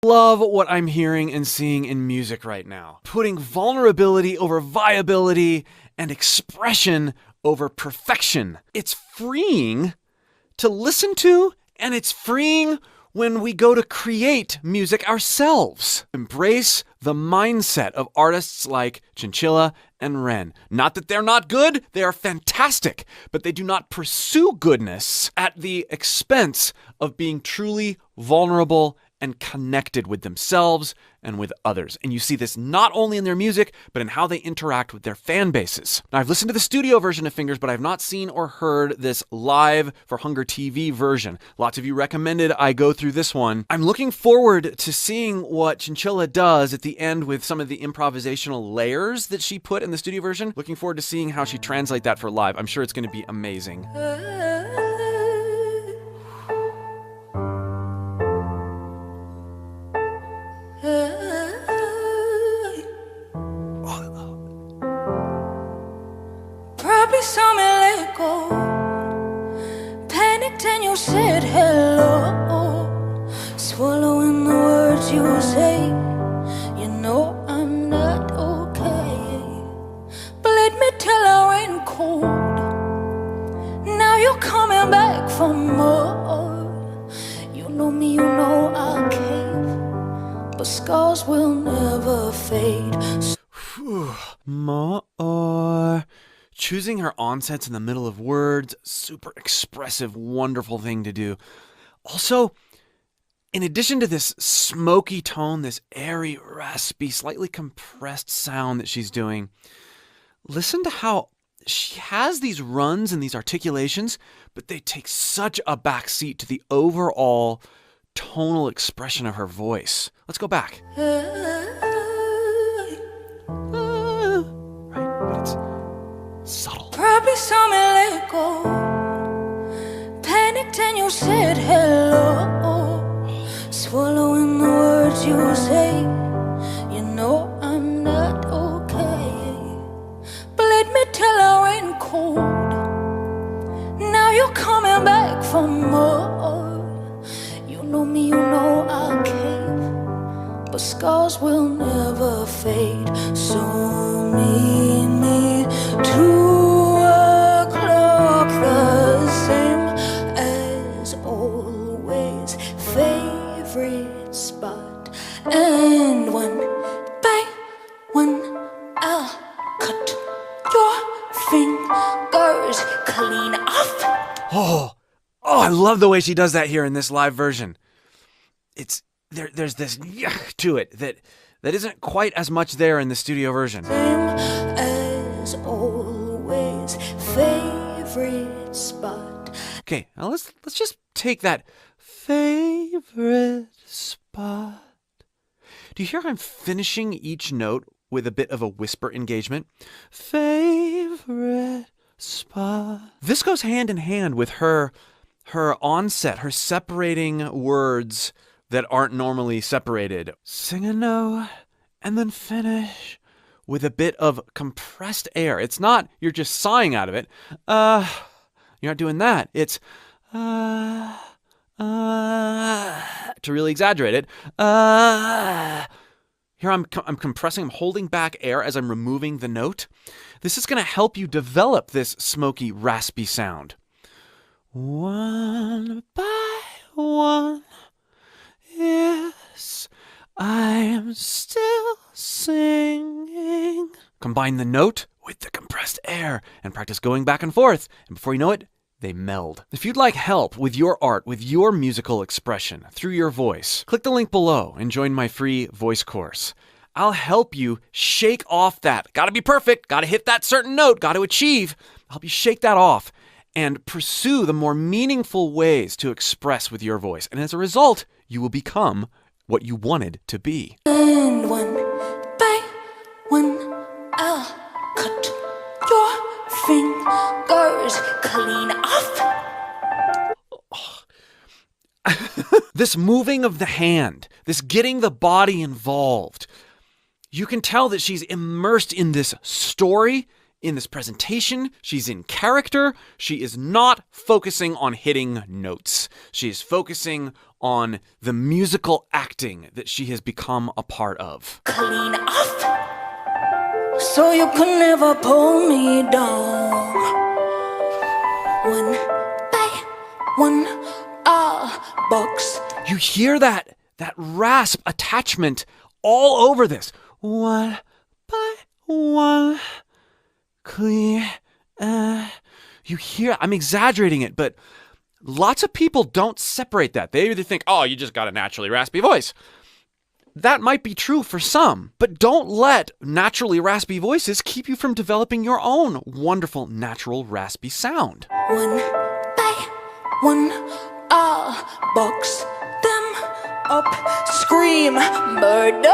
Love what I'm hearing and seeing in music right now. Putting vulnerability over viability and expression over perfection. It's freeing to listen to, and it's freeing when we go to create music ourselves. Embrace the mindset of artists like Chinchilla and Ren. Not that they're not good, they are fantastic, but they do not pursue goodness at the expense of being truly vulnerable and connected with themselves and with others. And you see this not only in their music, but in how they interact with their fan bases. Now, I've listened to the studio version of Fingers, but I've not seen or heard this live for Hunger TV version. Lots of you recommended I go through this one. I'm looking forward to seeing what Chinchilla does at the end with some of the improvisational layers that she put in the studio version. Looking forward to seeing how she translates that for live. I'm sure it's going to be amazing. Probably saw me let go. Panicked and you said hello. Swallowing the words you say. You know I'm not okay. Bled me till I ran cold. Now you're coming back for more. You know me, you know I'll cave, but scars will never fade. More. Choosing her onsets in the middle of words, super expressive, wonderful thing to do. Also, in addition to this smoky tone, this airy, raspy, slightly compressed sound that she's doing, listen to how she has these runs and these articulations, but they take such a backseat to the overall tonal expression of her voice. Let's go back. Subtle. Probably saw me let go. Panicked and you said hello. Swallowing the words you say. You know I'm not okay. Bled me till I ran cold. Now you're coming back for more. You know me, you know I'll cave, but scars will never fade. So meet me to a clock the same as always, favorite spot. And one by one I'll cut your fingers clean off. Oh, I love the way she does that here in this live version. There's this yuck to it that isn't quite as much there in the studio version. Same as always, favorite spot. Okay, now let's just take that favorite spot. Do you hear how I'm finishing each note with a bit of a whisper engagement? Favorite spot. This goes hand in hand with her onset, her separating words that aren't normally separated. Sing a note and then finish with a bit of compressed air. It's not you're just sighing out of it. You're not doing that. It's to really exaggerate it. Here I'm compressing, I'm holding back air as I'm removing the note. This is going to help you develop this smoky, raspy sound. One by one, yes, I am still singing. Combine the note with the compressed air and practice going back and forth. And before you know it, they meld. If you'd like help with your art, with your musical expression through your voice, click the link below and join my free voice course. I'll help you shake off that. Gotta be perfect, gotta hit that certain note, gotta achieve. I'll help you shake that off and pursue the more meaningful ways to express with your voice. And as a result, you will become what you wanted to be. And one by one, I'll cut your fingers clean off. This moving of the hand, this getting the body involved, you can tell that she's immersed in this story, in this presentation. She's in character. She is not focusing on hitting notes. She is focusing on the musical acting that she has become a part of. Clean off, so you can never pull me down. One by one, I'll box. You hear that rasp attachment all over this. One by one, clear. You hear, I'm exaggerating it, but lots of people don't separate that. They either think, oh, you just got a naturally raspy voice. That might be true for some, but don't let naturally raspy voices keep you from developing your own wonderful natural raspy sound. One by one, I'll box them up, scream murder.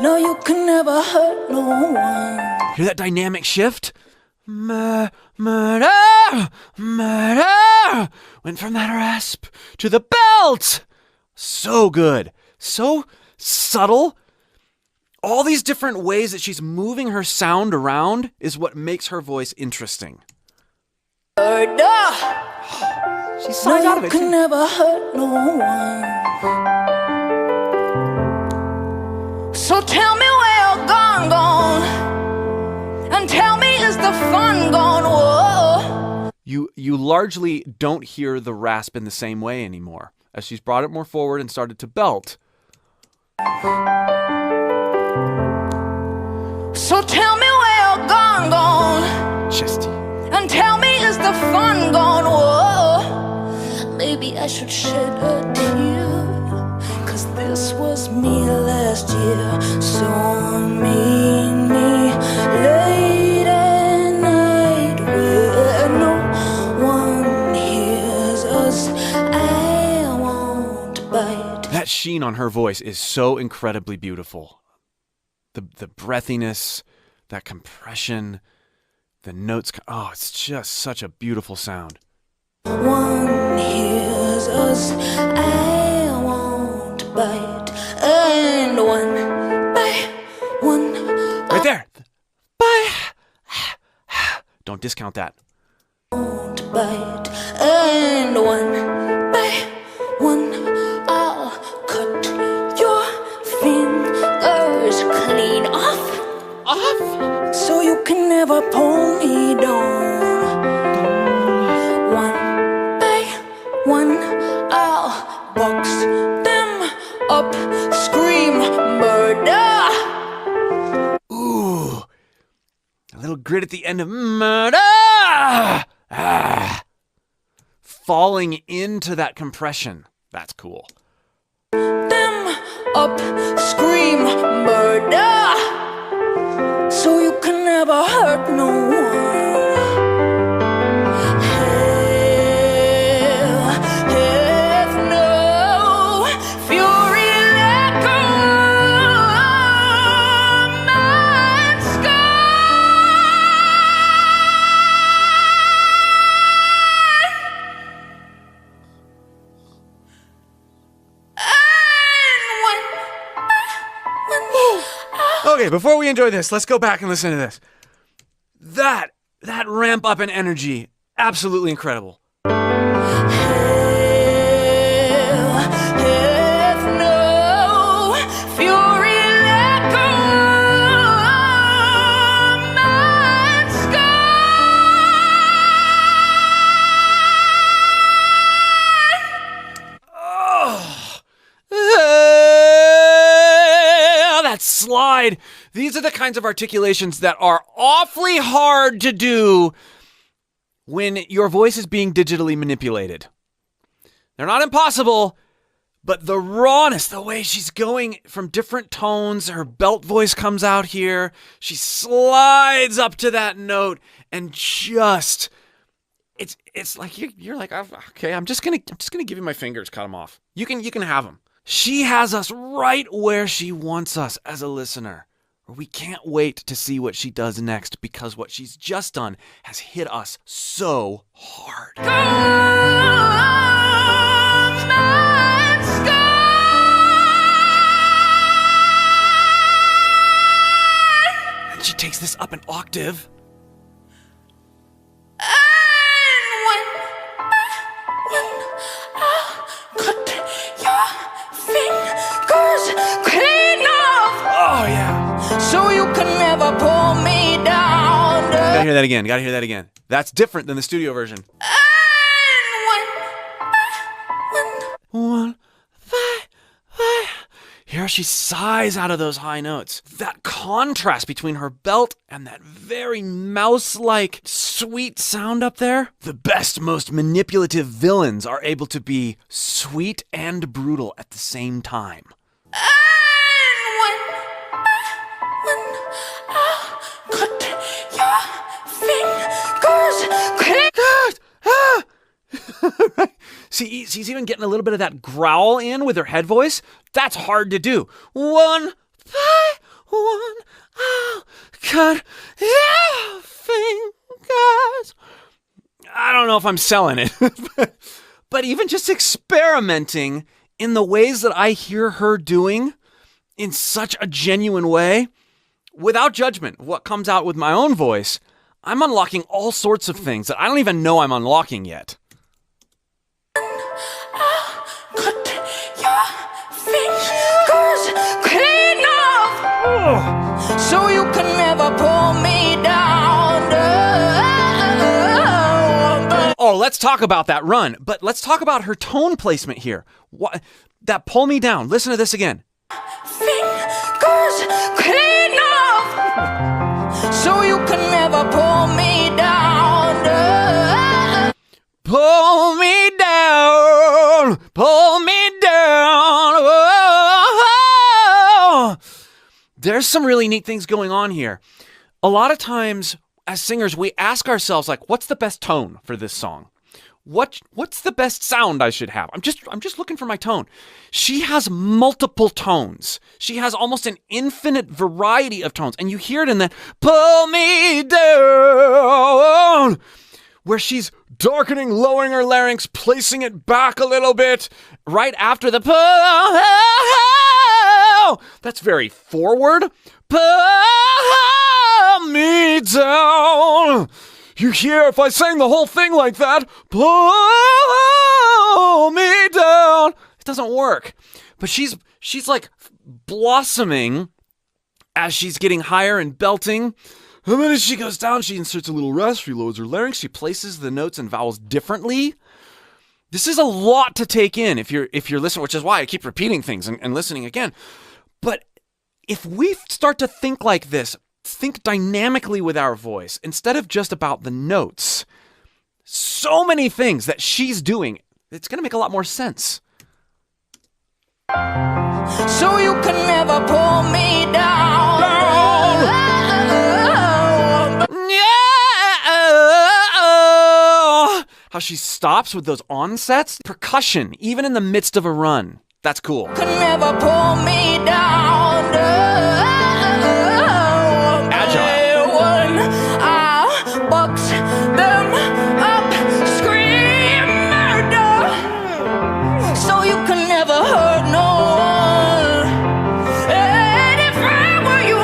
No, you can never hurt no one. Hear that dynamic shift? Murder, murder. Went from that rasp to the belt. So good. So subtle. All these different ways that she's moving her sound around is what makes her voice interesting. Murder. She slides out of You it. can never hurt no one. So tell me where you're gone, and tell me is the fun gone? Whoa. You largely don't hear the rasp in the same way anymore, as she's brought it more forward and started to belt. So tell me where you're gone, Chesty. and tell me is the fun gone? Whoa. Maybe I should shed a tear, 'cause this was me last year. So mean me late at night where no one hears us. I won't bite. That sheen on her voice is so incredibly beautiful. The breathiness, that compression, the notes. Oh, it's just such a beautiful sound. One hears us, I won't bite. And one by one, Right there. Bye. Don't discount that. I won't bite. And one by one, I'll cut your fingers clean off. Off. So you can never pull me down. One by one, I'll box them up, scream murder. Ooh. A little grit at the end of murder. Falling into that compression. That's cool. Them up, scream murder. So you can never hurt no one. Hell hath no fury like a man's sky. Okay, before we enjoy this, let's go back and listen to this. That ramp up in energy, absolutely incredible. Hell hath no fury like a man's That slide. These are the kinds of articulations that are awfully hard to do when your voice is being digitally manipulated. They're not impossible, but the rawness, the way she's going from different tones, her belt voice comes out here, she slides up to that note, and just it's like you're like, okay, I'm just gonna give you my fingers, cut them off. You can have them. She has us right where she wants us as a listener. We can't wait to see what she does next, because what she's just done has hit us so hard. She takes this up an octave. And when I cut your fingers clean off, Oh, yeah. so you can never pull me down. Gotta hear that again. Gotta hear that again. That's different than the studio version. And One, five. Here she sighs out of those high notes. That contrast between her belt and that very mouse-like sweet sound up there. The best, most manipulative villains are able to be sweet and brutal at the same time. when I cut your fingers clean. See, she's even getting a little bit of that growl in with her head voice. That's hard to do. One, I'll cut your fingers. I don't know if I'm selling it, but even just experimenting in the ways that I hear her doing in such a genuine way, without judgment, what comes out with my own voice, I'm unlocking all sorts of things that I don't even know I'm unlocking yet. Cut your fingers clean off, so you can never pull me down. Oh, let's talk about that run, but let's talk about her tone placement here. What, that pull me down. Listen to this again. Fingers clean off, so you can never pull me down. Pull me down, pull me down. Oh. There's some really neat things going on here. A lot of times as singers, we ask ourselves, like, what's the best tone for this song? What's the best sound I should have? I'm just looking for my tone. She has multiple tones. She has almost an infinite variety of tones. And you hear it in that pull me down, where she's darkening, lowering her larynx, placing it back a little bit right after the pull. That's very forward. Pull me down. You hear if I sang the whole thing like that, pull me down. It doesn't work. But she's like blossoming as she's getting higher and belting. And then as she goes down, she inserts a little rest, she lowers her larynx, she places the notes and vowels differently. This is a lot to take in if you're listening, which is why I keep repeating things and listening again. But if we start to think like this, think dynamically with our voice, instead of just about the notes, so many things that she's doing, it's going to make a lot more sense. So you can never pull me down. Yeah. How she stops with those onsets, percussion, even in the midst of a run. That's cool. Can never pull me down. Agile. When I box them up, scream murder, so you can never hurt no one. And if I were you,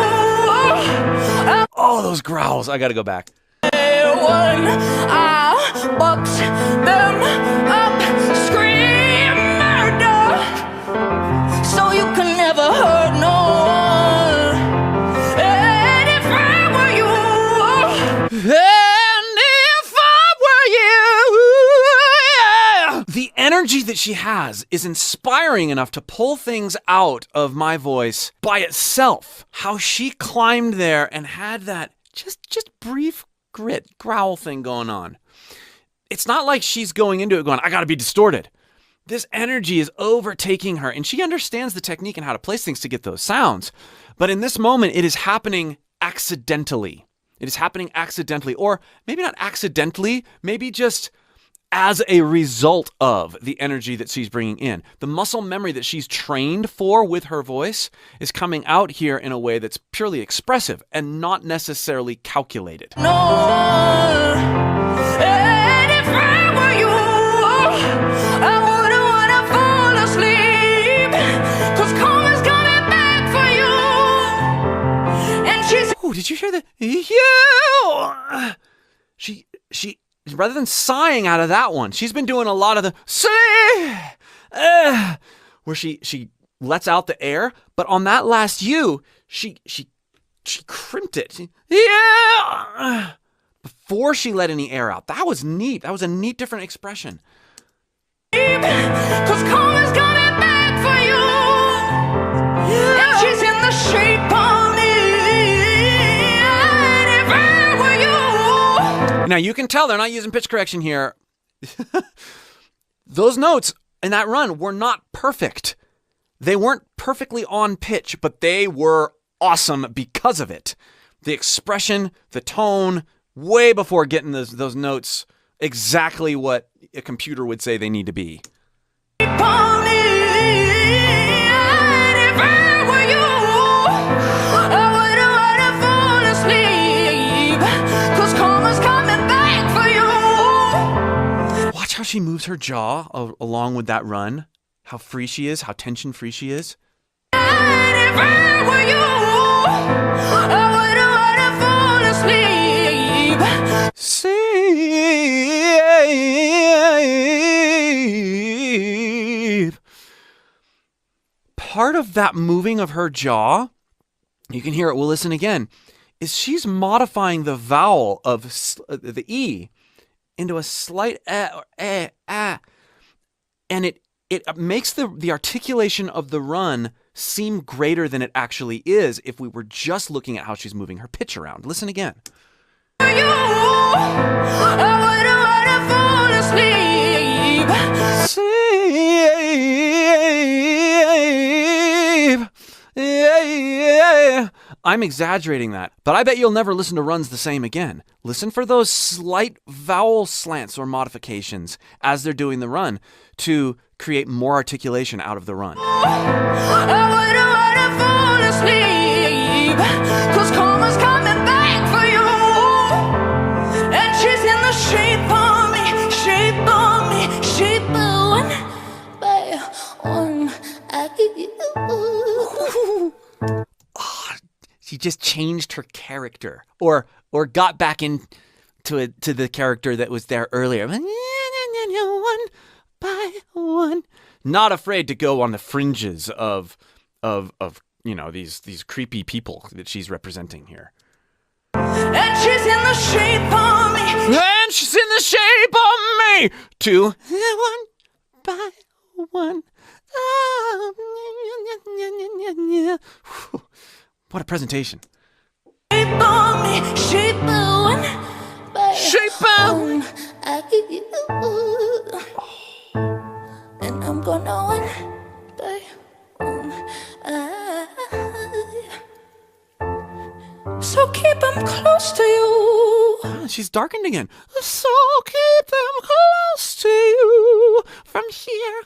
Oh, those growls. I gotta go back. when I box them up, scream murder, so you can never hurt no one. And if I were you, And if I were you, yeah. The energy that she has is inspiring enough to pull things out of my voice by itself. How she climbed there and had that just brief growl thing going on. It's not like she's going into it going, I gotta be distorted. This energy is overtaking her, and she understands the technique and how to place things to get those sounds. But in this moment, it is happening accidentally. It is happening accidentally, or maybe not accidentally, maybe just as a result of the energy that she's bringing in. The muscle memory that she's trained for with her voice is coming out here in a way that's purely expressive and not necessarily calculated. no one. And if I were you, I wouldn't wanna fall asleep, 'cause karma's coming back for you. And she's Ooh, did you hear the yeah? She rather than sighing out of that one, she's been doing a lot of the where she lets out the air, but on that last U, she crimped it. Yeah. Before she let any air out. That was neat. That was a neat, different expression. 'Cause karma's coming back for you. Yeah. And she's in the shape of me. And if I were you. Now you can tell they're not using pitch correction here. Those notes in that run were not perfect. They weren't perfectly on pitch, but they were awesome because of it. The expression, the tone, way before getting those notes exactly what a computer would say they need to be. Watch how she moves her jaw along with that run. How free she is, how tension free she is. Sleep. Part of that moving of her jaw, you can hear it, we'll listen again, is she's modifying the vowel of the E into a slight or and it makes the articulation of the run seem greater than it actually is if we were just looking at how she's moving her pitch around. Listen again. I'm exaggerating that, but I bet you'll never listen to runs the same again. Listen for those slight vowel slants or modifications as they're doing the run to create more articulation out of the run. Cause karma's coming back for you. And she's in the shape of me, shape of me, shape of one by one. She just changed her character, or got back into to the character that was there earlier. One by one. Not afraid to go on the fringes of these creepy people that she's representing here. And she's in the shape of me. And she's in the shape of me. Two. One by one. What a presentation. Shape of me. Shape of one by shape one. And I'm gonna one by one. So keep them close to you. She's darkened again. So keep them close to you. From here.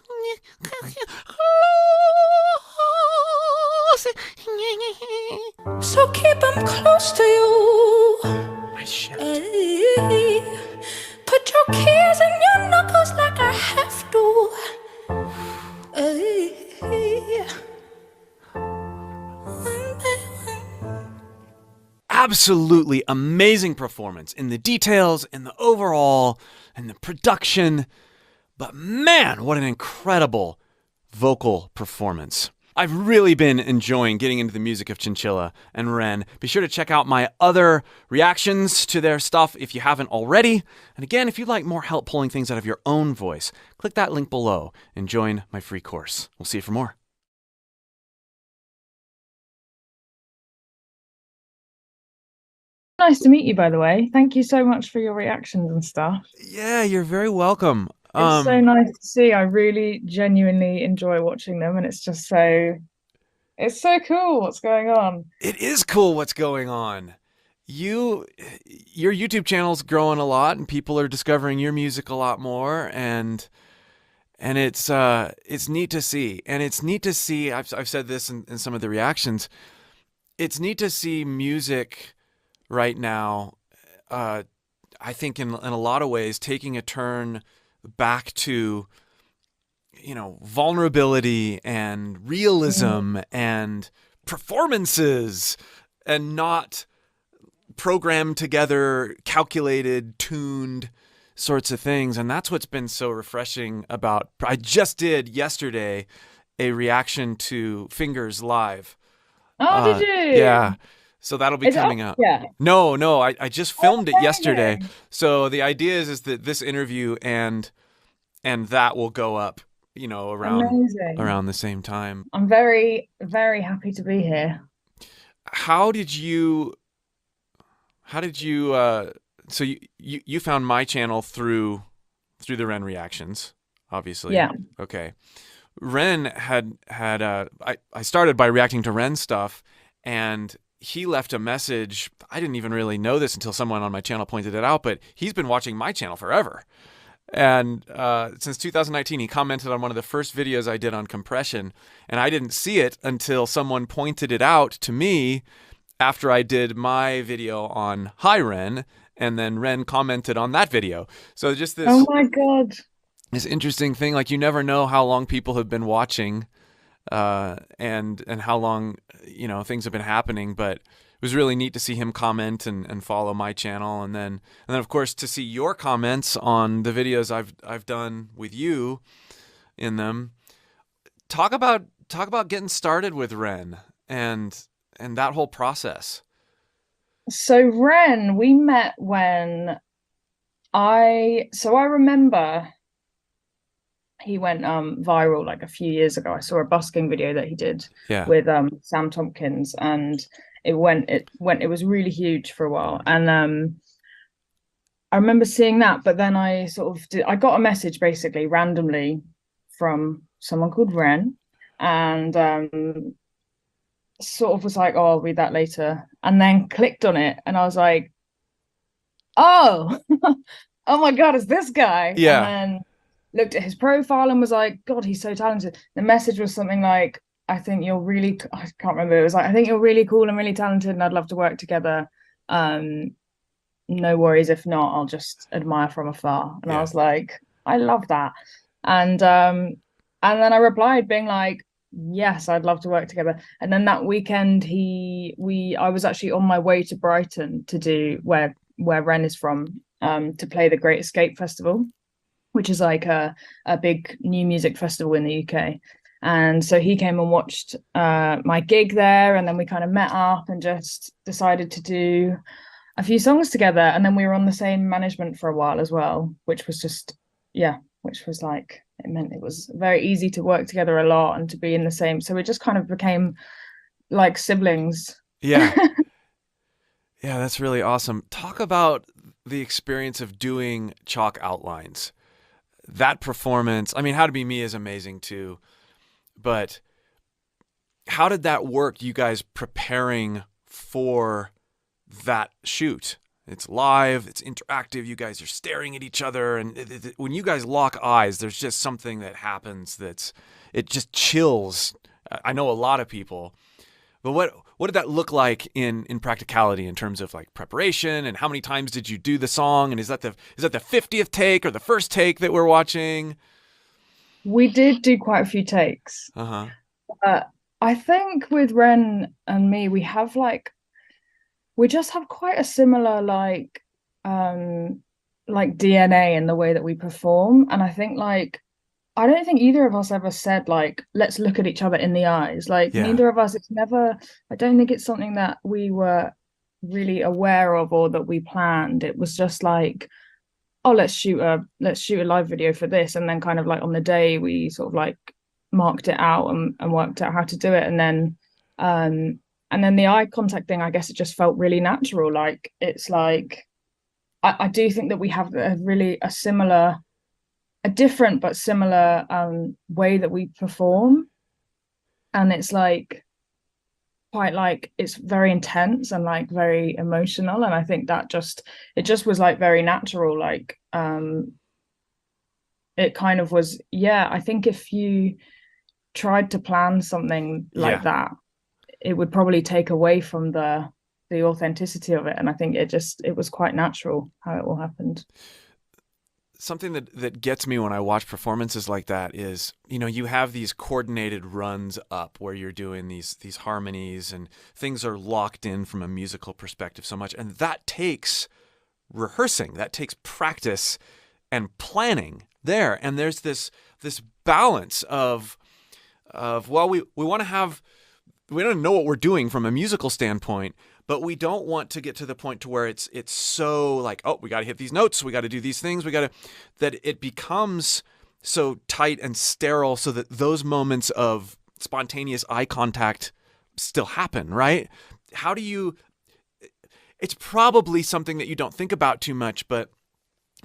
Close. So keep them close to you. My shit. Put your keys in your knuckles like I have to. Absolutely amazing performance in the details, in the overall, in the production. But man, what an incredible vocal performance. I've really been enjoying getting into the music of Chinchilla and Ren. Be sure to check out my other reactions to their stuff if you haven't already. And again, if you'd like more help pulling things out of your own voice, click that link below and join my free course. We'll see you for more. Nice to meet you, by the way. Thank you so much for your reactions and stuff. Yeah, you're very welcome. It's so nice to see. I really genuinely enjoy watching them, and it's so cool what's going on. It is cool what's going on. Your YouTube channel's growing a lot, and people are discovering your music a lot more, and it's neat to see. And it's neat to see. I've said this in some of the reactions. It's neat to see music right now. I think in a lot of ways taking a turn back to, vulnerability and realism and performances, and not programmed together, calculated, tuned sorts of things. And that's what's been so refreshing about, I just did yesterday a reaction to Fingers live. Oh, did you? Yeah. So that'll be Is it coming up out. yet? No, I just filmed it yesterday. Amazing. So the idea is that this interview and that will go up, you know, Amazing. around the same time. I'm very, very happy to be here. How did you so you found my channel through the Ren reactions, obviously. Yeah. Okay. Ren had I started by reacting to Ren stuff, and he left a message. I didn't even really know this until someone on my channel pointed it out, but he's been watching my channel forever. And since 2019, he commented on one of the first videos I did on compression, and I didn't see it until someone pointed it out to me after I did my video on Hi Ren, and then Ren commented on that video. So just this, Oh my God. this interesting thing, like you never know how long people have been watching, and how long, you know, things have been happening, but it was really neat to see him comment and follow my channel, and then of course to see your comments on the videos I've done with you in them. Talk about getting started with Ren and that whole process. So Ren, we met when I remember he went viral like a few years ago. I saw a busking video that he did with Sam Tompkins, and it was really huge for a while. And I remember seeing that, but then I got a message basically randomly from someone called Ren, and sort of was like, oh, I'll read that later, and then clicked on it, and I was like, oh oh my God, it's this guy. Yeah. And then looked at his profile and was like, God, he's so talented. The message was something like, I can't remember, it was like, I think you're really cool and really talented, and I'd love to work together. No worries if not, I'll just admire from afar. And I was like, I love that. And then I replied being like, yes, I'd love to work together. And then that weekend I was actually on my way to Brighton to do where Ren is from, to play the Great Escape Festival, which is like a big new music festival in the UK. And so he came and watched my gig there, and then we kind of met up and just decided to do a few songs together. And then we were on the same management for a while as well, which was just, which was like, it meant it was very easy to work together a lot and to be in the same. So it just kind of became like siblings. Yeah. Yeah, that's really awesome. Talk about the experience of doing chalk outlines. That performance, I mean, How to Be Me is amazing too, but how did that work, you guys preparing for that shoot? It's live, it's interactive, you guys are staring at each other, and when you guys lock eyes, there's just something that happens it just chills. I know a lot of people. But what did that look like in practicality in terms of like preparation, and how many times did you do the song, and is that the 50th take or the first take that we're watching? We did do quite a few takes. I think with Ren and me, we just have quite a similar like DNA in the way that we perform. And I think like, I don't think either of us ever said like, let's look at each other in the eyes. Like neither of us, I don't think it's something that we were really aware of or that we planned. It was just like, oh, let's shoot a live video for this. And then kind of like on the day we sort of like marked it out and worked out how to do it. And then the eye contact thing, I guess it just felt really natural. Like, it's like, I do think that we have a different but similar way that we perform. And it's like, quite like, it's very intense and like very emotional. And I think that it just was like very natural. Like, it kind of was, I think if you tried to plan something like that, it would probably take away from the authenticity of it. And I think it was quite natural how it all happened. something that gets me when I watch performances like that is, you have these coordinated runs up where you're doing these harmonies and things are locked in from a musical perspective so much. And that takes rehearsing, that takes practice and planning there. And there's this balance of well, we want to have, we don't know what we're doing from a musical standpoint, but we don't want to get to the point to where it's so like, oh, we got to hit these notes, we got to do these things, that it becomes so tight and sterile so that those moments of spontaneous eye contact still happen, right? How do you, it's probably something that you don't think about too much, but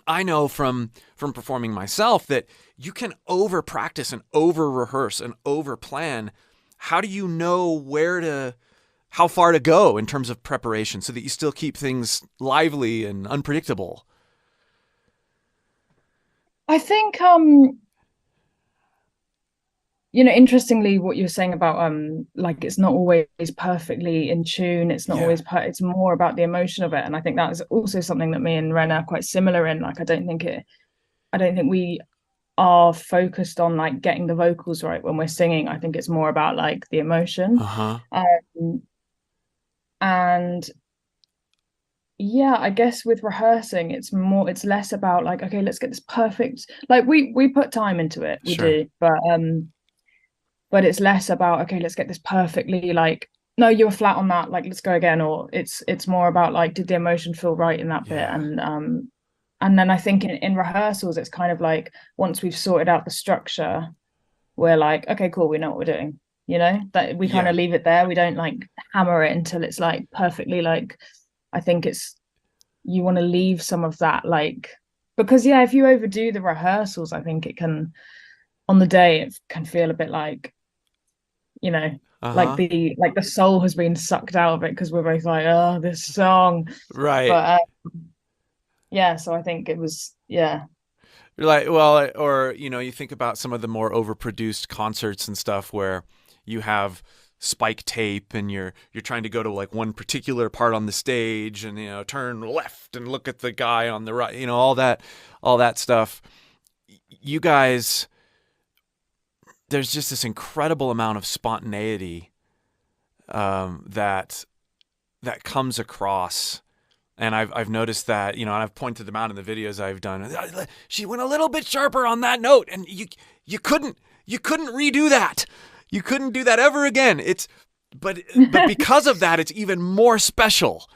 I know from performing myself that you can over practice and over rehearse and over plan. How do you know how far to go in terms of preparation so that you still keep things lively and unpredictable? I think, interestingly, what you're saying about like it's not always perfectly in tune. It's not always it's more about the emotion of it. And I think that is also something that me and Ren are quite similar in. Like, I don't think we are focused on like getting the vocals right when we're singing. I think it's more about like the emotion. And yeah, I guess with rehearsing, it's less about like, okay, let's get this perfect. Like we put time into it, we do, but it's less about, okay, let's get this perfectly. Like, no, you were flat on that. Like, let's go again. Or it's more about like, did the emotion feel right in that bit? And then I think in rehearsals, it's kind of like once we've sorted out the structure, we're like, okay, cool, we know what we're doing. That we kind of leave it there. We don't like hammer it until it's like perfectly. Like, I think you want to leave some of that, like, because if you overdo the rehearsals, I think it can, on the day, it can feel a bit like, like the soul has been sucked out of it because we're both like, oh, this song, right? But so I think it was like, well, or you think about some of the more overproduced concerts and stuff where you have spike tape and you're trying to go to like one particular part on the stage and turn left and look at the guy on the right, all that stuff. You guys, there's just this incredible amount of spontaneity that comes across. And I've noticed that, and I've pointed them out in the videos I've done. She went a little bit sharper on that note, and you couldn't redo that. You couldn't do that ever again. But because of that, it's even more special.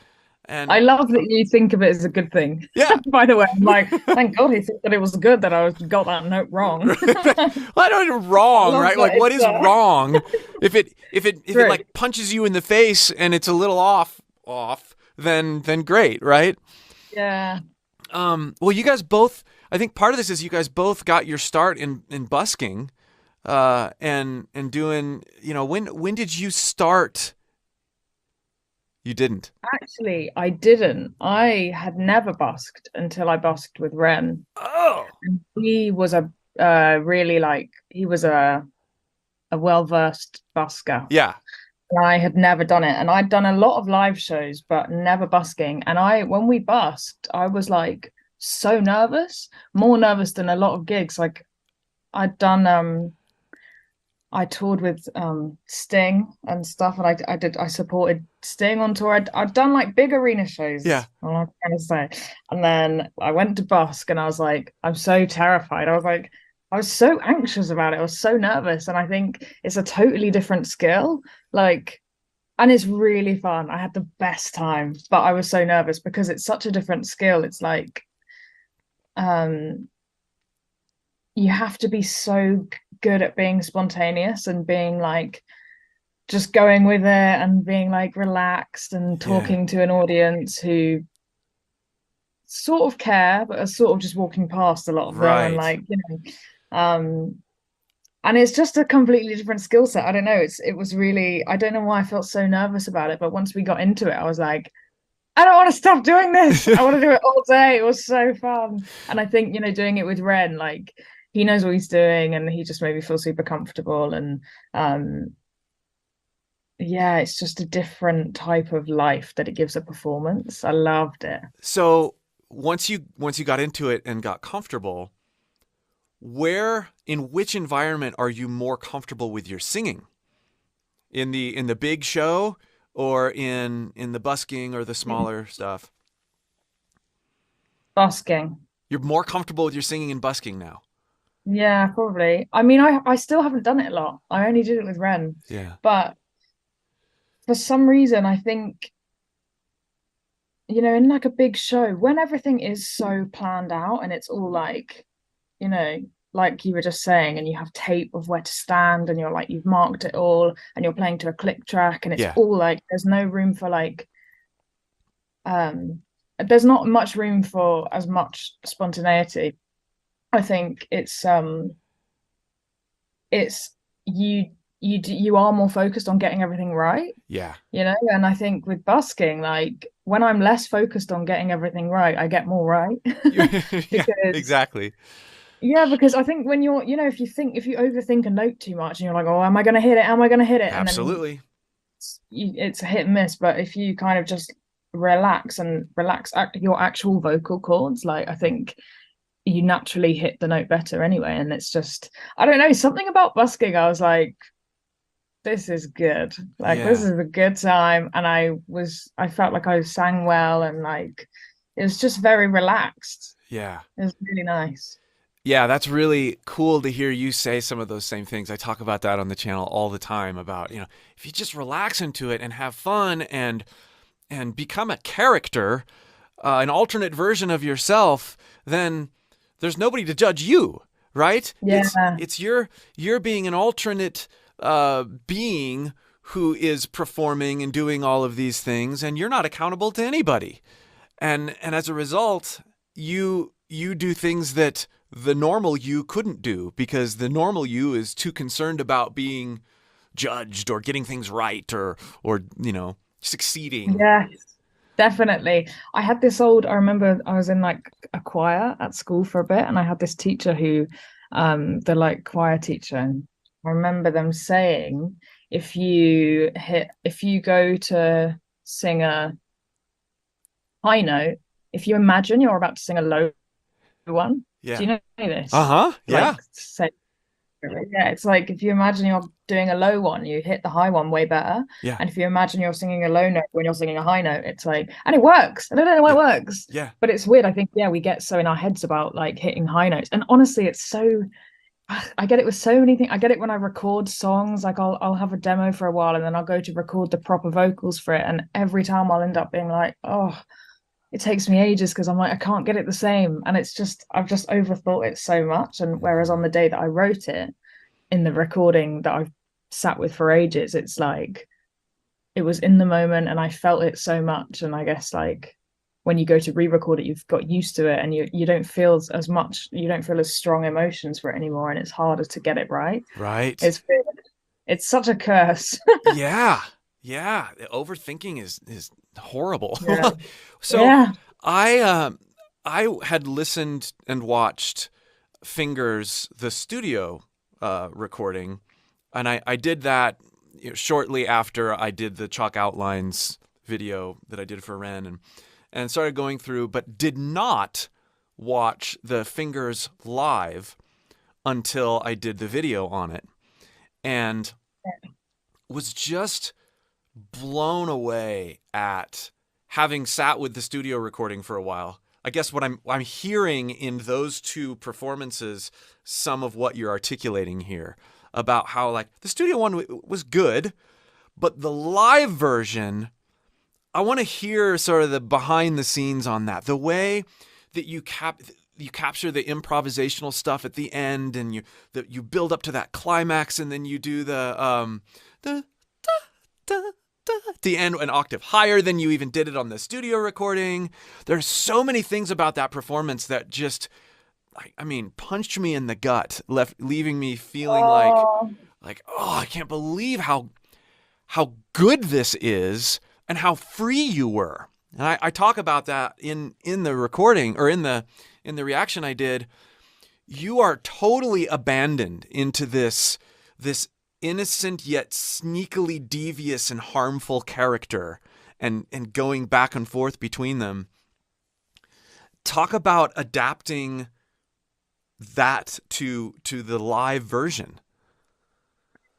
And I love that you think of it as a good thing. Yeah. By the way, I'm like, thank God he thought that it was good that I got that note wrong. Well, I don't know wrong, right? Like, what is wrong? If it like punches you in the face and it's a little off, then great, right? Yeah. Well, you guys both, I think part of this is you guys both got your start in busking, and doing, when did you start? You didn't. Actually, I didn't. I had never busked until I busked with Ren. Oh. And he was a well-versed busker. Yeah. I had never done it, and I'd done a lot of live shows but never busking. And when we busked, I was like so nervous, more nervous than a lot of gigs. Like, I'd done I toured with Sting and stuff, and I supported Sting on tour. I'd done like big arena shows. Yeah. I'm trying to say. And then I went to busk and I was like, I'm so terrified. I was so anxious about it. I was so nervous. And I think it's a totally different skill. Like, and it's really fun. I had the best time, but I was so nervous because it's such a different skill. It's like, you have to be so good at being spontaneous and being like, just going with it and being like relaxed and talking to an audience who sort of care, but are sort of just walking past a lot of them. And like, and it's just a completely different skill set. I don't know. It was really, I don't know why I felt so nervous about it, but once we got into it, I was like, I don't want to stop doing this. I want to do it all day. It was so fun. And I think, doing it with Ren, like, he knows what he's doing and he just made me feel super comfortable. And it's just a different type of life that it gives a performance. I loved it. So once you got into it and got comfortable, in which environment are you more comfortable with your singing? In the big show, or in the busking or the smaller stuff? Busking. You're more comfortable with your singing in busking now. Yeah, probably. I mean, I still haven't done it a lot. I only did it with Ren. Yeah. But for some reason, I think, in like a big show, when everything is so planned out and it's all like, like you were just saying, and you have tape of where to stand, and you've marked it all, and you're playing to a click track, and it's all like, there's no room for like, there's not much room for as much spontaneity. I think it's you are more focused on getting everything right. Yeah. And I think with busking, like when I'm less focused on getting everything right, I get more right. Yeah, exactly. Yeah, because I think when you're, if you overthink a note too much and you're like, oh, am I going to hit it? Am I going to hit it? Absolutely. And then it's a hit and miss. But if you kind of just relax your actual vocal cords, like I think you naturally hit the note better anyway. And it's just, I don't know, something about busking. I was like, this is good. Like, this is a good time. And I felt like I sang well, and like, it was just very relaxed. Yeah. It was really nice. Yeah, that's really cool to hear you say some of those same things. I talk about that on the channel all the time about, if you just relax into it and have fun and become a character, an alternate version of yourself, then there's nobody to judge you, right? Yeah. It's you're being an alternate being who is performing and doing all of these things, and you're not accountable to anybody. And as a result, you do things that the normal you couldn't do, because the normal you is too concerned about being judged or getting things right or succeeding. Yes, definitely. I remember I was in like a choir at school for a bit, and I had this teacher who, the like choir teacher, and I remember them saying, if you go to sing a high note, if you imagine you're about to sing a low one. Yeah. Do you know this? Yeah. Yeah, it's like if you imagine you're doing a low one, you hit the high one way better. Yeah. And if you imagine you're singing a low note when you're singing a high note, it's like, and it works. I don't know why it works. Yeah. But it's weird. I think, we get so in our heads about like hitting high notes. And honestly, it's so, I get it with so many things. I get it when I record songs. Like I'll have a demo for a while, and then I'll go to record the proper vocals for it. And every time I'll end up being like, oh, it takes me ages, because I'm like, I can't get it the same. And it's just, I've just overthought it so much. And whereas on the day that I wrote it, in the recording that I've sat with for ages, it's like, it was in the moment and I felt it so much. And I guess like when you go to re-record it, you've got used to it, and you don't feel as much, you don't feel as strong emotions for it anymore. And it's harder to get it right. Right. It's such a curse. Yeah. Overthinking is horrible. Yeah. So I had listened and watched Fingers, the studio recording, and I did that shortly after I did the Chalk Outlines video that I did for Ren, and started going through, but did not watch the Fingers live until I did the video on it, and was just blown away at having sat with the studio recording for a while. I guess what I'm hearing in those two performances, some of what you're articulating here about how like the studio one was good, but the live version, I want to hear sort of the behind the scenes on that, the way that you capture the improvisational stuff at the end, and you build up to that climax, and then you do the end an octave higher than you even did it on the studio recording. There's so many things about that performance that just, I mean, punched me in the gut, leaving me feeling like, oh, I can't believe how good this is and how free you were. And I talk about that in the recording, or in the reaction I did. You are totally abandoned into this innocent yet sneakily devious and harmful character, and going back and forth between them. Talk about adapting that to the live version.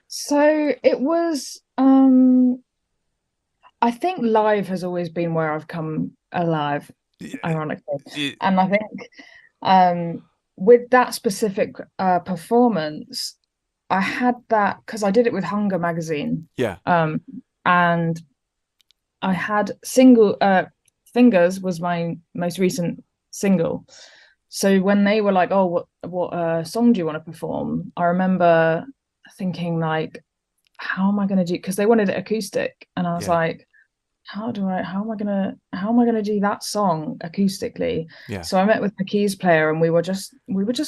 So it was, I think live has always been where I've come alive, ironically. And I think um, with that specific performance, I had that because I did it with Hunger magazine. Yeah. And I had single Fingers was my most recent single. So when they were like, "Oh, what song do you want to perform?" I remember thinking like, "How am I going to do?" Because they wanted it acoustic, and I was Yeah. like, how am I gonna do that song acoustically?" Yeah. So I met with the keys player, and we were just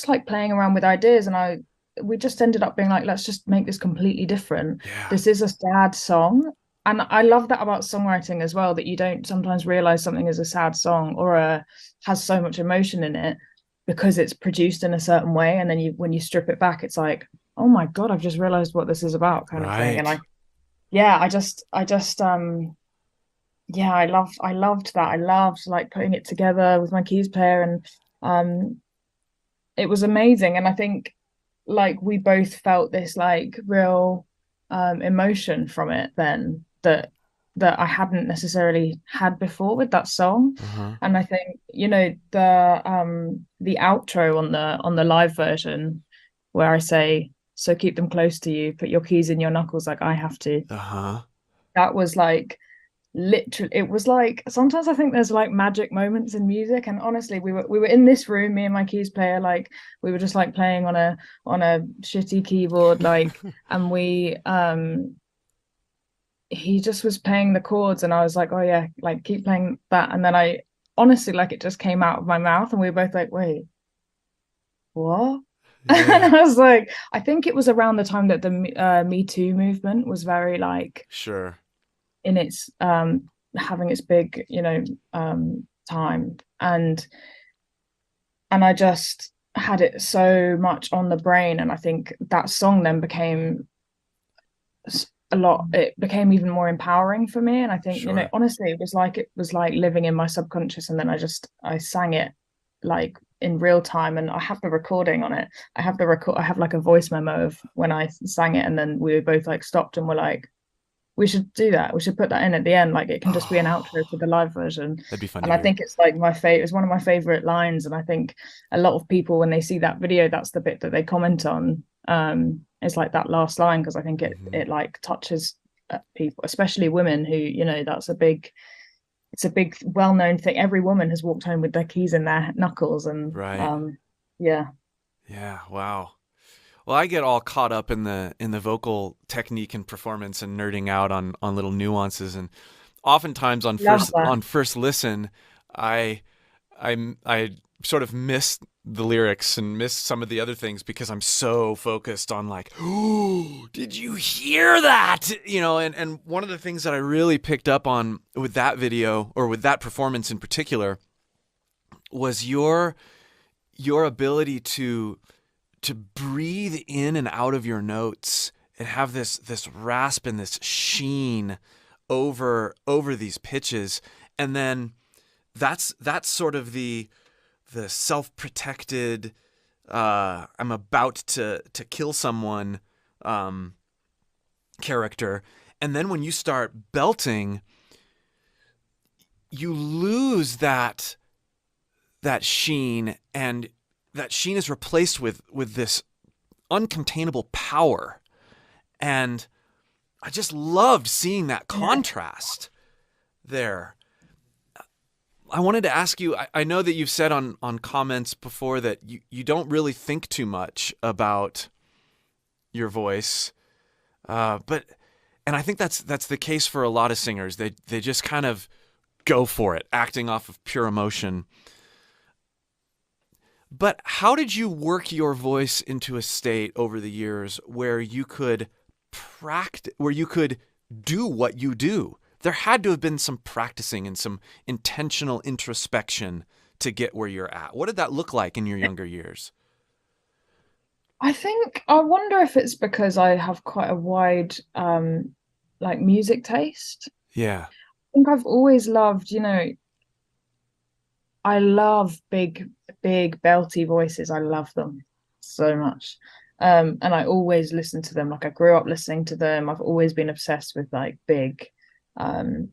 like playing around with ideas, and we just ended up being like, let's just make this completely different. Yeah. This is a sad song. And I love that about songwriting as well, that you don't sometimes realize something is a sad song or has so much emotion in it because it's produced in a certain way. And then when you strip it back, it's like, oh my God, I've just realized what this is about, kind of thing. And Right. yeah, I loved that. I loved like putting it together with my keys player, and it was amazing. And I think like we both felt this like real emotion from it then that I hadn't necessarily had before with that song. Uh-huh. And I think, the outro on the live version where I say, "So keep them close to you, put your keys in your knuckles like I have to." Uh-huh. That was like literally, it was like sometimes I think there's like magic moments in music, and honestly we were in this room, me and my keys player, like we were just like playing on a shitty keyboard, like, and we he just was playing the chords, and I was like, oh yeah, like keep playing that. And then I honestly, like, it just came out of my mouth, and we were both like, wait, what? And Yeah. I was like, I think it was around the time that the Me Too movement was very like Sure. in its having its big, time. And I just had it so much on the brain, and I think that song then became it became even more empowering for me. And I think, Sure. honestly, it was like living in my subconscious, and then I sang it like in real time, and I have the recording on it. I have like a voice memo of when I sang it, and then we were both like stopped and were like, we should do that. We should put that in at the end. Like it can just be an outro to the live version. That'd be fun to And I hear. think it's like my favorite, it's one of my favorite lines. And I think a lot of people, when they see that video, that's the bit that they comment on. It's like that last line, because I think it like touches people, especially women who, it's a big well-known thing. Every woman has walked home with their keys in their knuckles, and Right. yeah. Yeah. Wow. Well, I get all caught up in the vocal technique and performance and nerding out on little nuances, and oftentimes Love that. on first listen, I sort of miss the lyrics and miss some of the other things because I'm so focused on like, oh, did you hear that? And one of the things that I really picked up on with that video, or with that performance in particular, was your ability to breathe in and out of your notes and have this rasp and this sheen over these pitches. And then that's sort of the self-protected, I'm about to kill someone character. And then when you start belting, you lose that sheen, and that sheen is replaced with this uncontainable power. And I just loved seeing that contrast there. I wanted to ask you, I know that you've said on comments before that you don't really think too much about your voice, and I think that's the case for a lot of singers. They just kind of go for it, acting off of pure emotion. But how did you work your voice into a state over the years where you could do what you do? There had to have been some practicing and some intentional introspection to get where you're at. What did that look like in your younger years? I wonder if it's because I have quite a wide like music taste. Yeah. I think I've always loved, I love big, big belty voices. I love them so much. And I always listen to them. Like I grew up listening to them. I've always been obsessed with like um,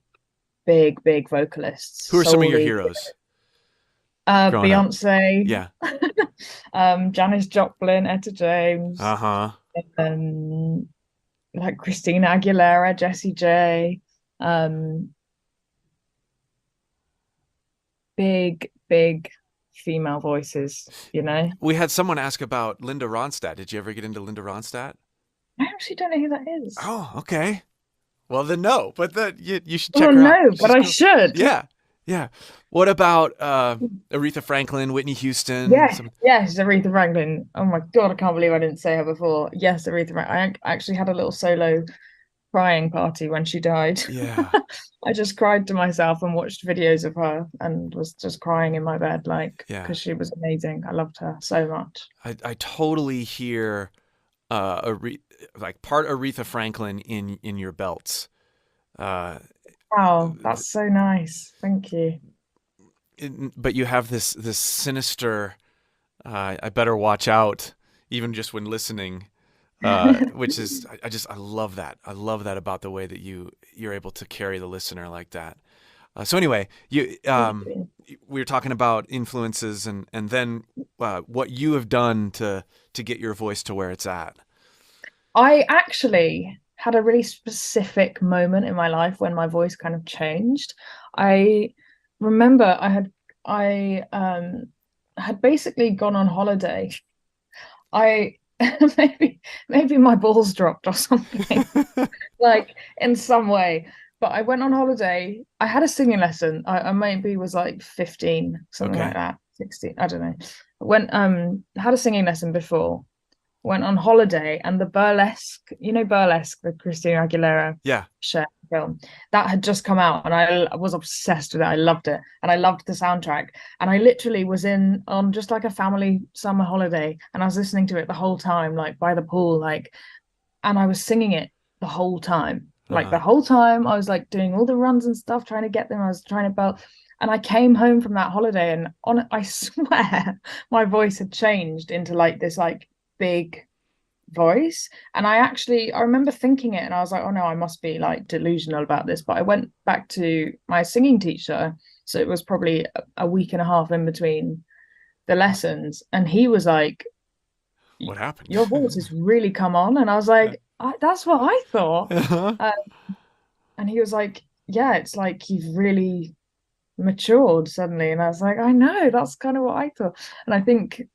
big vocalists. Who are some of your Solely heroes growing up? Beyonce, Yeah. Janis Joplin, Etta James, Uh-huh. um, like Christina Aguilera, Jessie J, um, big female voices, you know. We had someone ask about Linda Ronstadt. Did you ever get into Linda Ronstadt? I actually don't know who that is. Oh, okay. Well, then no, but you should check Oh her out. no, She's but I cool. should. Yeah, yeah. What about Aretha Franklin, Whitney Houston? Yes, Aretha Franklin. Oh my God, I can't believe I didn't say her before. Yes, Aretha Franklin. I actually had a little solo crying party when she died. Yeah, I just cried to myself and watched videos of her and was just crying in my bed, like, yeah. because she was amazing. I loved her so much. I totally hear like part Aretha Franklin in your belts. Wow, that's so nice. Thank you. But you have this sinister. I better watch out, even just when listening. Which is I love that. I love that about the way that you're able to carry the listener like that. So anyway, we were talking about influences and then what you have done to get your voice to where it's at. I actually had a really specific moment in my life when my voice kind of changed. I remember I had basically gone on holiday. I maybe my balls dropped or something, like in some way. But I went on holiday. I had a singing lesson. I maybe was like 15, something Okay. like that, 16. I don't know. Went had a singing lesson before. Went on holiday, and the Burlesque, Burlesque, the Christina Aguilera Yeah. Cher film, that had just come out, and I was obsessed with it. I loved it, and I loved the soundtrack. And I literally was on just like a family summer holiday, and I was listening to it the whole time, like by the pool, like, and I was singing it the whole time. Like the whole time, I was like doing all the runs and stuff, trying to get them. I was trying to belt. And I came home from that holiday, and I swear my voice had changed into like this like big voice. And I remember thinking it, and I was like, oh no, I must be like delusional about this. But I went back to my singing teacher, so it was probably a week and a half in between the lessons, and he was like, What happened? your voice has really come on. And I was like, that's what I thought. And he was like, yeah, it's like you've really matured suddenly. And I was like, I know, that's kind of what I thought. And I think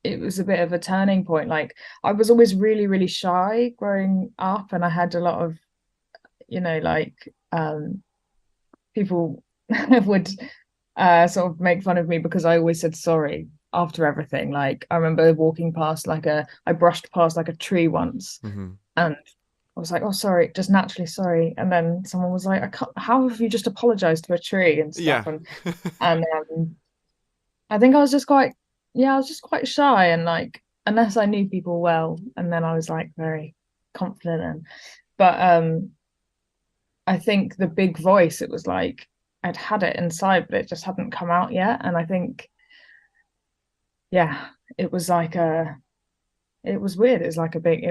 it was a bit of a turning point. Like I was always really, really shy growing up, and I had a lot of, people would sort of make fun of me because I always said sorry after everything. Like I remember walking past I brushed past like a tree once, and I was like, oh, sorry, just naturally sorry. And then someone was like, how have you just apologized to a tree and stuff? Yeah. And I think I was just quite shy, and like, unless I knew people well, and then I was like very confident. But I think the big voice, it was like I'd had it inside, but it just hadn't come out yet. And I think, yeah, it was like it was weird. It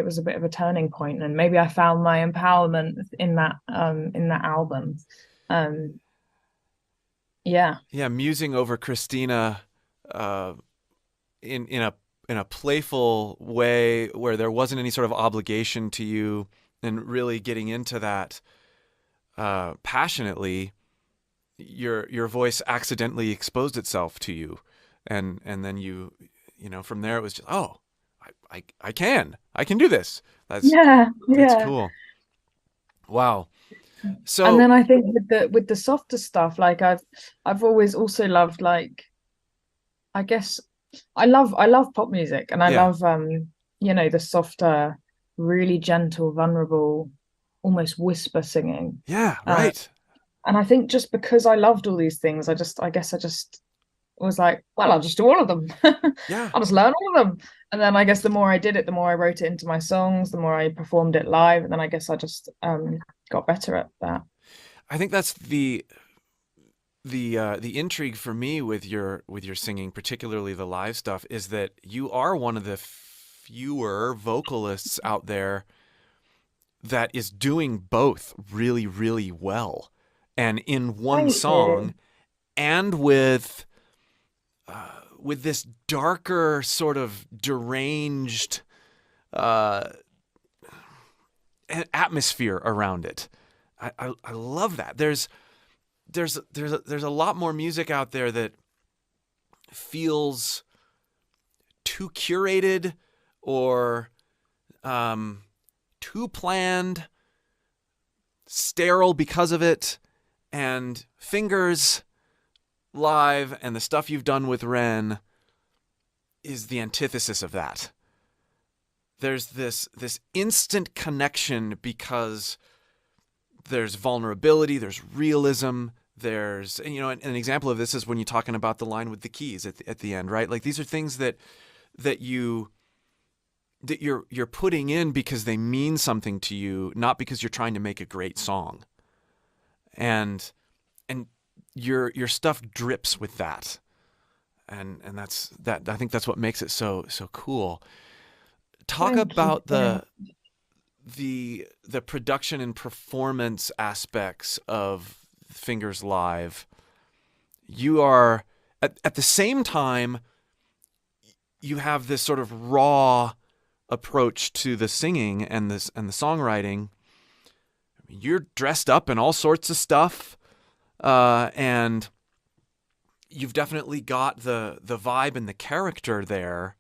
was a bit of a turning point, and maybe I found my empowerment in that album. Yeah. Yeah, musing over Christina in a playful way where there wasn't any sort of obligation to you, and really getting into that passionately. Your voice accidentally exposed itself to you, and then you from there it was just, oh, I can do this. That's cool. Wow. So, and then I think with the softer stuff, like I've always also loved, like, I guess I love pop music, and I love the softer, really gentle, vulnerable, almost whisper singing. Yeah, right. And I think just because I loved all these things, I guess I just was like, well, I'll just do all of them. Yeah. I'll just learn all of them. And then I guess the more I did it, the more I wrote it into my songs, the more I performed it live. And then I guess I just got better at that. I think that's the intrigue for me with your singing, particularly the live stuff, is that you are one of the fewer vocalists out there that is doing both really, really well, and in one Thank you. song, and with this darker sort of deranged uh, atmosphere around it. I love that. There's a lot more music out there that feels too curated or too planned, sterile because of it, and Fingers live and the stuff you've done with Ren is the antithesis of that. There's this instant connection because there's vulnerability, there's realism, there's, and, an example of this is when you're talking about the line with the keys at the end, right? Like, these are things that you're putting in because they mean something to you, not because you're trying to make a great song. And your stuff drips with that. And that's that. I think that's what makes it so cool. Talk Thank you about very much. the production and performance aspects of Fingers Live. You are at the same time, you have this sort of raw approach to the singing and the songwriting. You're dressed up in all sorts of stuff, and you've definitely got the vibe and the character there.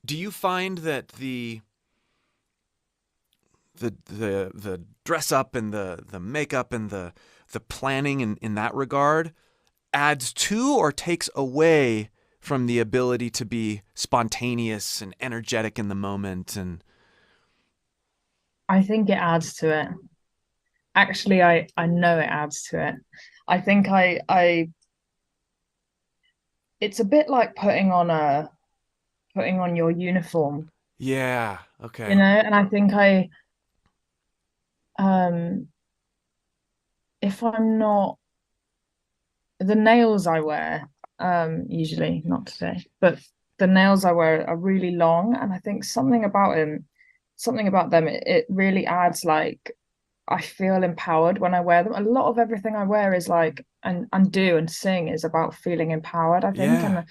Do you find that the dress up and the makeup and the planning in that regard adds to or takes away from the ability to be spontaneous and energetic in the moment? And I think it adds to it. Actually, I know it adds to it. I think I it's a bit like putting on your uniform, yeah, okay, and I think um if I'm not, the nails I wear, usually, not today, but the nails I wear are really long, and I think something about them, it really adds, like, I feel empowered when I wear them. A lot of everything I wear is like, and do and sing is about feeling empowered, I think. yeah,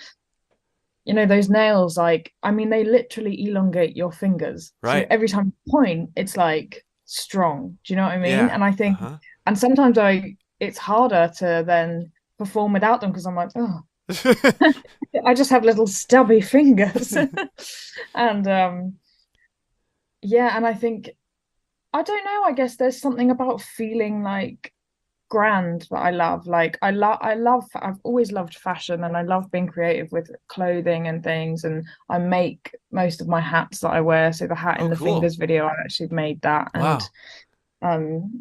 And those nails, like, I mean, they literally elongate your fingers. So right, every time you point, it's like strong. Do you know what I mean? yeah, And I think, uh-huh. and sometimes it's harder to then perform without them because I'm like, oh, I just have little stubby fingers. And yeah, and I think, I don't know, I guess there's something about feeling like grand that I love. Like, I've always loved fashion, and I love being creative with clothing and things. And I make most of my hats that I wear. So the hat Oh, in the cool, Fingers video, I actually made that. And wow,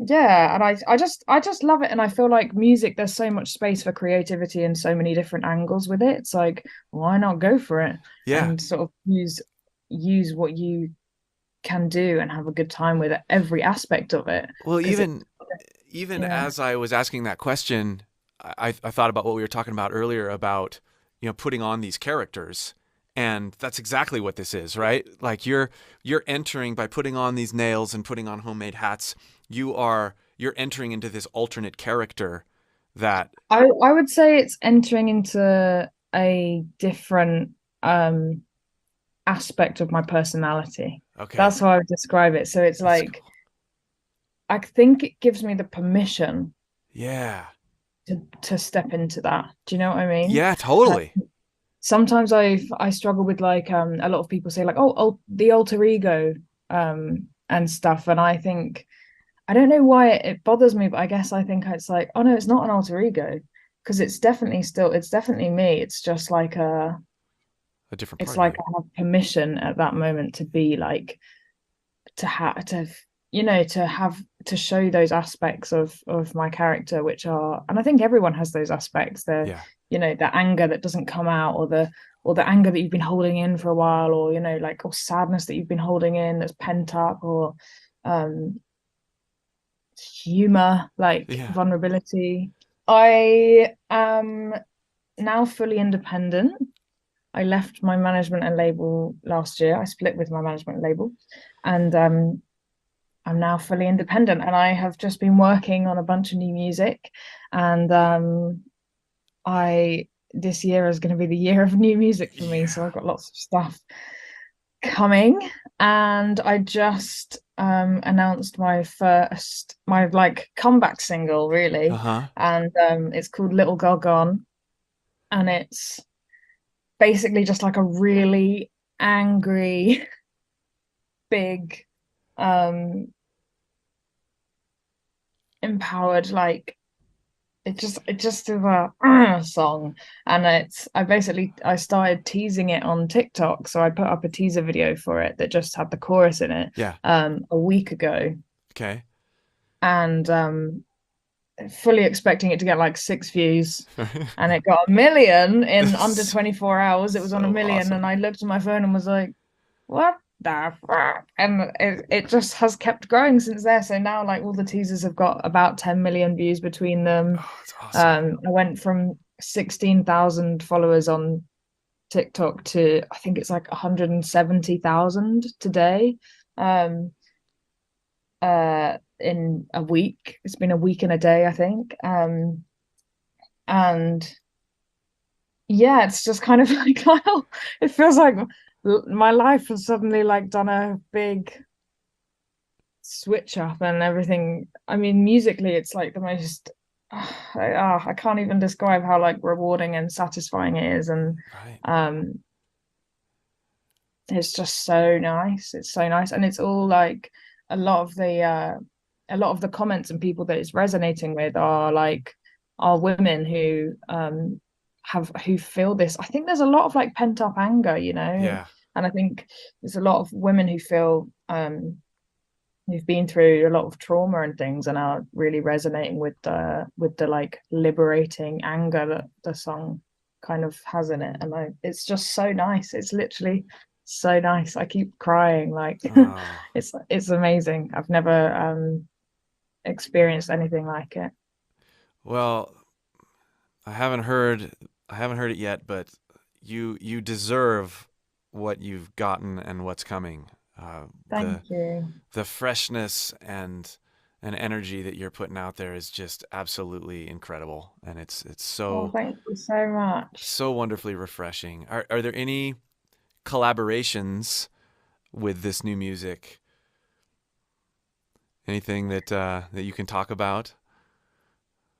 yeah, and I just love it. And I feel like music, there's so much space for creativity and so many different angles with it. It's like, why not go for it yeah. and sort of use what you can do and have a good time with every aspect of it, Well, because it, even yeah. as I was asking that question, I thought about what we were talking about earlier about, putting on these characters. And that's exactly what this is, right? Like, you're entering by putting on these nails and putting on homemade hats. You're entering into this alternate character that, I would say it's entering into a different aspect of my personality. okay, That's how I would describe it. So it's that's like, cool. I think it gives me the permission Yeah. to step into that. Do you know what I mean? Yeah, totally. Sometimes I struggle with, like, a lot of people say, like, oh, the alter ego and stuff, and I think, I don't know why it bothers me, but I guess I think it's like, oh no, it's not an alter ego, because it's definitely me. It's just like A different it's part of like you. I have permission at that moment to be like, to have to show those aspects of my character, which are, and I think everyone has those aspects, Yeah. the anger that doesn't come out, or the anger that you've been holding in for a while, or like, or sadness that you've been holding in that's pent up, or um humor, like Yeah. vulnerability. I am now fully independent. I left my management and label last year. I split with my management label, and I'm now fully independent. And I have just been working on a bunch of new music, and I this year is going to be the year of new music for me. So I've got lots of stuff coming, and I just announced my like comeback single, really. And it's called Little Girl Gone, and it's basically just like a really angry big empowered, like it just is a song. And I started teasing it on TikTok, so I put up a teaser video for it that just had the chorus in it a week ago. Okay. And fully expecting it to get like 6 views, and it got 1 million in under 24 hours. It was on 1 million. Awesome. And I looked at my phone and was like, what the fuck? And it just has kept growing since there. So now like all the teasers have got about 10 million views between them. Oh, that's awesome. I went from 16,000 followers on TikTok to I think it's like 170,000 today. In a week. It's been a week and a day, I think. And yeah, it's just kind of like, well, it feels like my life has suddenly like done a big switch up and everything. I mean, musically, it's like the most I can't even describe how like rewarding and satisfying it is. And it's just so nice. It's so nice. And it's all like a lot of the comments and people that it's resonating with are women who feel this. I think there's a lot of like pent up anger, you know. Yeah. And I think there's a lot of women who feel who've been through a lot of trauma and things and are really resonating with the like liberating anger that the song kind of has in it. And it's just so nice. It's literally so nice. I keep crying, like it's amazing. I've never experienced anything like it. Well, I haven't heard it yet, but you deserve what you've gotten and what's coming. Thank you. The freshness and energy that you're putting out there is just absolutely incredible, and it's so. Oh, thank you so much. So wonderfully refreshing. Are there any collaborations with this new music? Anything that you can talk about?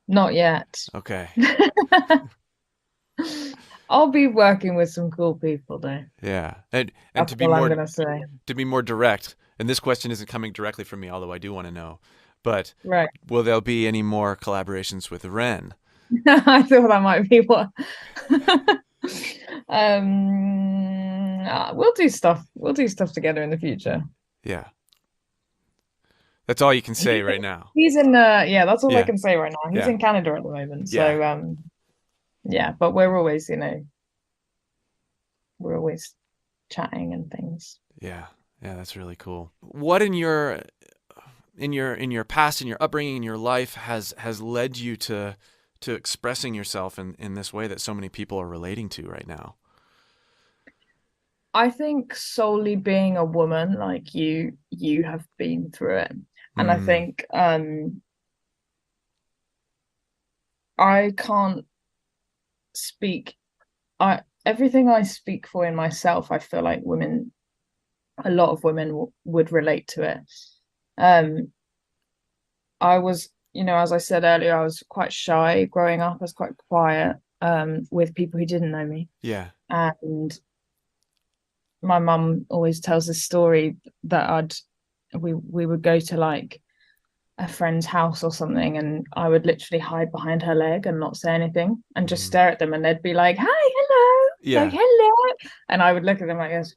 Not yet. Okay. I'll be working with some cool people though. Yeah. And that's to be all more I'm gonna say. To be more direct, and this question isn't coming directly from me, although I do want to know. But right. Will there be any more collaborations with Ren? I thought that might be what. We'll do stuff. We'll do stuff together in the future. Yeah. That's all you can say right now. He's in that's all I can say right now. He's in Canada at the moment. Yeah. So but we're always, we're always chatting and things. Yeah. Yeah, that's really cool. What in your past, in your upbringing, in your life has led you to expressing yourself in this way that so many people are relating to right now? I think solely being a woman, like you have been through it. And I think I can't speak. Everything I speak for in myself, I feel like a lot of women would relate to it. I was, as I said earlier, I was quite shy growing up. I was quite quiet with people who didn't know me. Yeah. And my mum always tells this story that we would go to like a friend's house or something, and I would literally hide behind her leg and not say anything and just stare at them, and they'd be like, "Hi, hello," like "hello," and I would look at them like this,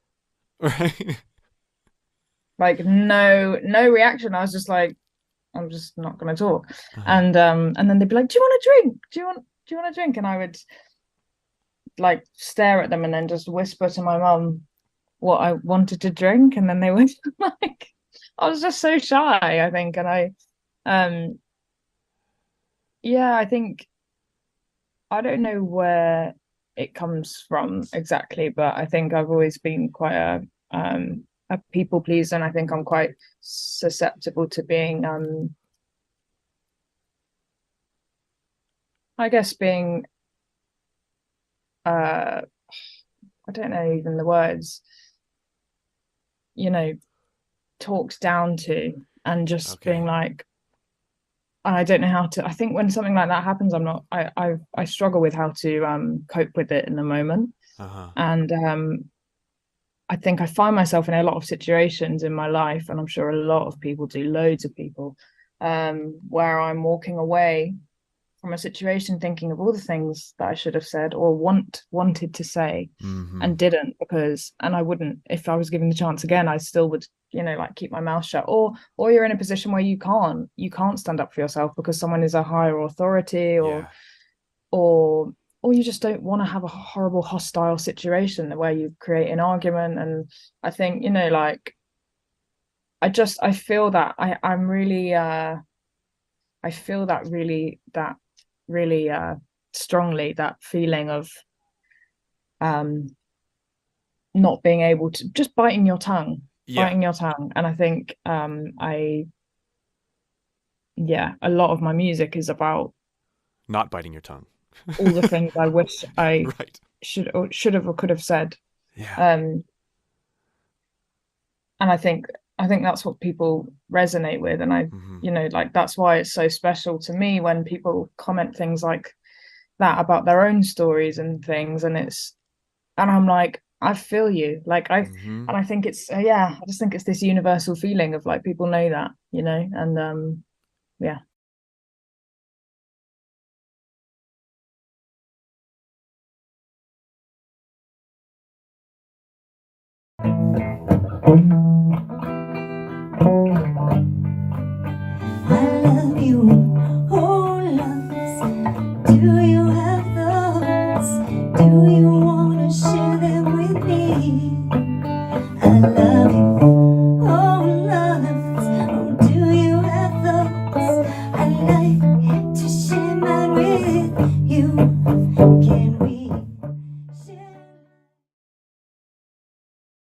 right? Like no reaction. I was just like, I'm just not going to talk. And then they'd be like, "Do you want a drink? Do you want a drink?" And I would like stare at them and then just whisper to my mum what I wanted to drink, and then they would like, I was just so shy, I think. And I think I don't know where it comes from exactly, but I think I've always been quite a people pleaser, and I think I'm quite susceptible to being I guess being I don't know even the words, you know, talked down to, and just being like, I don't know how to. I think when something like that happens, I struggle with how to cope with it in the moment. And I think I find myself in a lot of situations in my life, and I'm sure a lot of people do, loads of people, where I'm walking away from a situation thinking of all the things that I should have said or wanted to say, and didn't, and I wouldn't, if I was given the chance again, I still would, like keep my mouth shut. Or you're in a position where you can't stand up for yourself because someone is a higher authority, or you just don't want to have a horrible hostile situation where you create an argument. And I think, like, I feel that I'm really I feel that really strongly, that feeling of not being able to, just biting your tongue. And I think a lot of my music is about not biting your tongue. all the things I wish I right. should have or could have said. And I think that's what people resonate with, and I like, that's why it's so special to me when people comment things like that about their own stories and things, and I'm like, I feel you, like and I think it's I just think it's this universal feeling of like, people know that, and yeah. I love you, oh loves. Do you have thoughts? Do you wanna share them with me? I love you, oh loves. Oh, do you have thoughts? I like